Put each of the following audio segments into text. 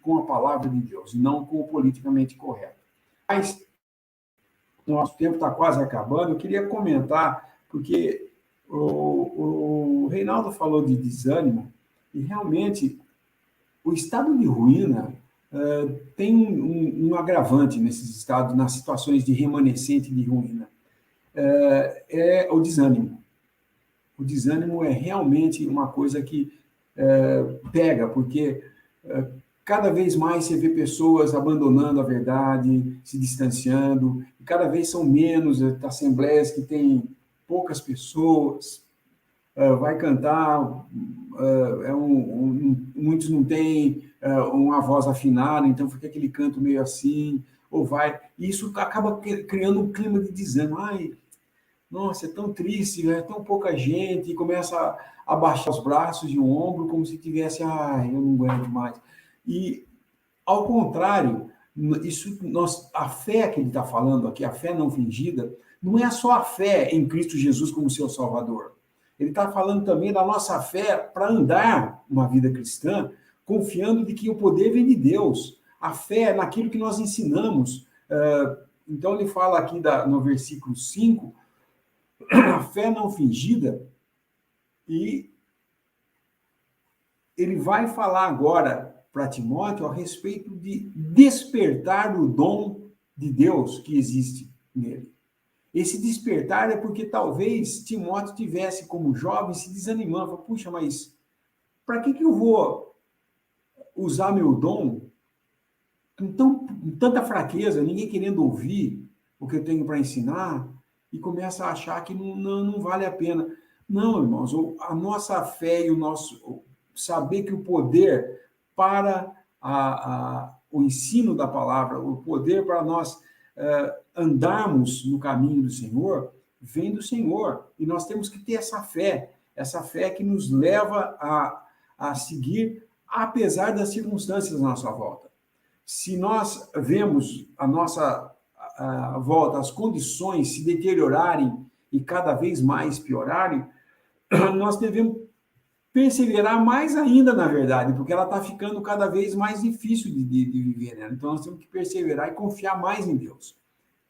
com a palavra de Deus, e não com o politicamente correto. Mas nosso tempo está quase acabando, eu queria comentar, porque o Reinaldo falou de desânimo, e realmente o estado de ruína tem um agravante nesses estados, nas situações de remanescente de ruína, é o desânimo. O desânimo é realmente uma coisa que pega, porque cada vez mais você vê pessoas abandonando a verdade, se distanciando, e cada vez são menos assembleias que têm poucas pessoas, vai cantar, muitos não têm uma voz afinada, então fica aquele canto meio assim, ou vai, e isso acaba criando um clima de desânimo. Ai, nossa, é tão triste, é tão pouca gente, e começa a baixar os braços e o ombro como se tivesse, ai, eu não aguento mais. E, ao contrário, a fé que ele está falando aqui, a fé não fingida, não é só a fé em Cristo Jesus como seu Salvador. Ele está falando também da nossa fé para andar uma vida cristã, confiando de que o poder vem de Deus. A fé é naquilo que nós ensinamos. Então, ele fala aqui no versículo 5, a fé não fingida, e ele vai falar agora para Timóteo a respeito de despertar o dom de Deus que existe nele. Esse despertar é porque talvez Timóteo tivesse, como jovem, se desanimando. Puxa, mas para que eu vou usar meu dom com tanta fraqueza, ninguém querendo ouvir o que eu tenho para ensinar, e começa a achar que não vale a pena. Não, irmãos, a nossa fé e o nosso saber que o poder para o ensino da palavra, o poder para nós andarmos no caminho do Senhor, vem do Senhor. E nós temos que ter essa fé que nos leva a seguir, apesar das circunstâncias à nossa volta. Se nós vemos a nossa volta, as condições se deteriorarem e cada vez mais piorarem, nós devemos perseverar mais ainda, na verdade, porque ela está ficando cada vez mais difícil de viver, né? Então, nós temos que perseverar e confiar mais em Deus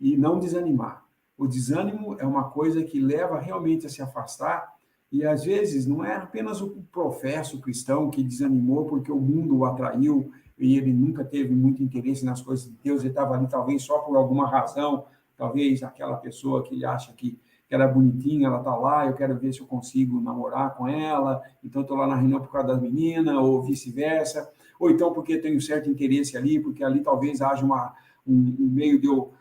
e não desanimar. O desânimo é uma coisa que leva realmente a se afastar, e às vezes não é apenas o professo cristão que desanimou porque o mundo o atraiu e ele nunca teve muito interesse nas coisas de Deus, ele estava ali talvez só por alguma razão, talvez aquela pessoa que ele acha que ela é bonitinha, ela está lá, eu quero ver se eu consigo namorar com ela, então estou lá na reunião por causa das meninas, ou vice-versa, ou então porque tenho certo interesse ali, porque ali talvez haja um meio de eu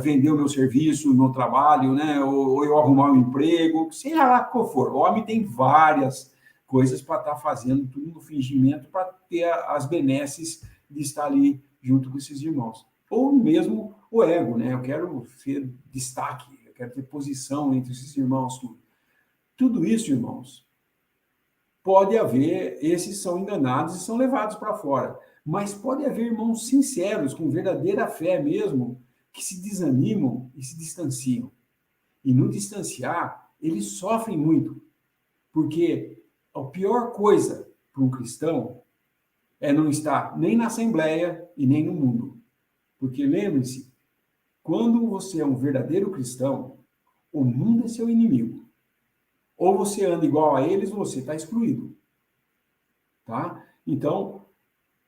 vender o meu serviço no trabalho, né? Ou eu arrumar um emprego, seja lá qual for. O homem tem várias coisas para estar fazendo tudo no fingimento para ter as benesses de estar ali junto com esses irmãos. Ou mesmo o ego, né? Eu quero ser destaque, eu quero ter posição entre esses irmãos. Tudo isso, irmãos, pode haver, esses são enganados e são levados para fora. Mas pode haver irmãos sinceros, com verdadeira fé mesmo, que se desanimam e se distanciam. E no distanciar, eles sofrem muito, porque a pior coisa para um cristão é não estar nem na Assembleia e nem no mundo. Porque lembre-se, quando você é um verdadeiro cristão, o mundo é seu inimigo. Ou você anda igual a eles, ou você está excluído. Tá? Então,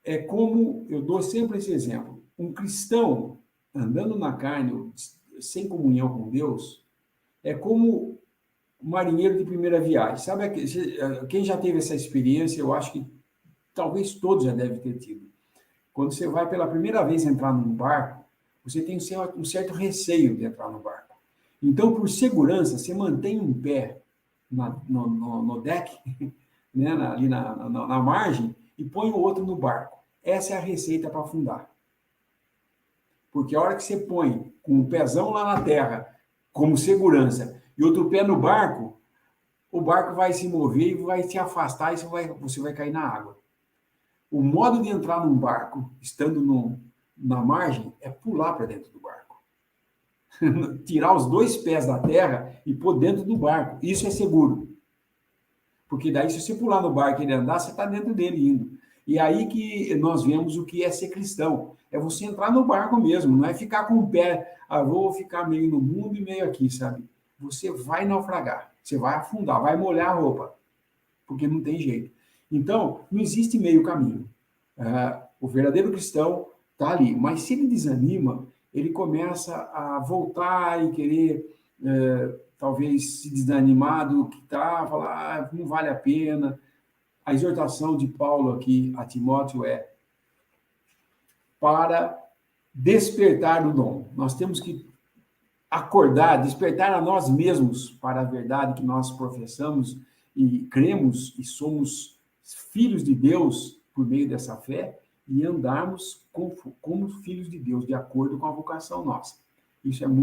é como, eu dou sempre esse exemplo, um cristão andando na carne, sem comunhão com Deus, é como um marinheiro de primeira viagem. Sabe, quem já teve essa experiência, eu acho que talvez todos já devem ter tido. Quando você vai pela primeira vez entrar num barco, você tem um certo receio de entrar no barco. Então, por segurança, você mantém um pé no deck, né, ali na margem, e põe o outro no barco. Essa é a receita para afundar. Porque a hora que você põe com um pezão lá na terra, como segurança, e outro pé no barco, o barco vai se mover e vai se afastar e você vai cair na água. O modo de entrar num barco, estando na margem, é pular para dentro do barco. Tirar os dois pés da terra e pôr dentro do barco. Isso é seguro. Porque daí, se você pular no barco e ele andar, você está dentro dele indo. E aí que nós vemos o que é ser cristão. É você entrar no barco mesmo, não é ficar com o pé, vou ficar meio no mundo e meio aqui, sabe? Você vai naufragar, você vai afundar, vai molhar a roupa, porque não tem jeito. Então, não existe meio caminho. O verdadeiro cristão está ali, mas se ele desanima, ele começa a voltar e querer, talvez, se desanimar do que está, falar, não vale a pena. A exortação de Paulo aqui a Timóteo é para despertar o dom. Nós temos que acordar, despertar a nós mesmos para a verdade que nós professamos e cremos e somos filhos de Deus por meio dessa fé e andarmos como filhos de Deus, de acordo com a vocação nossa. Isso é muito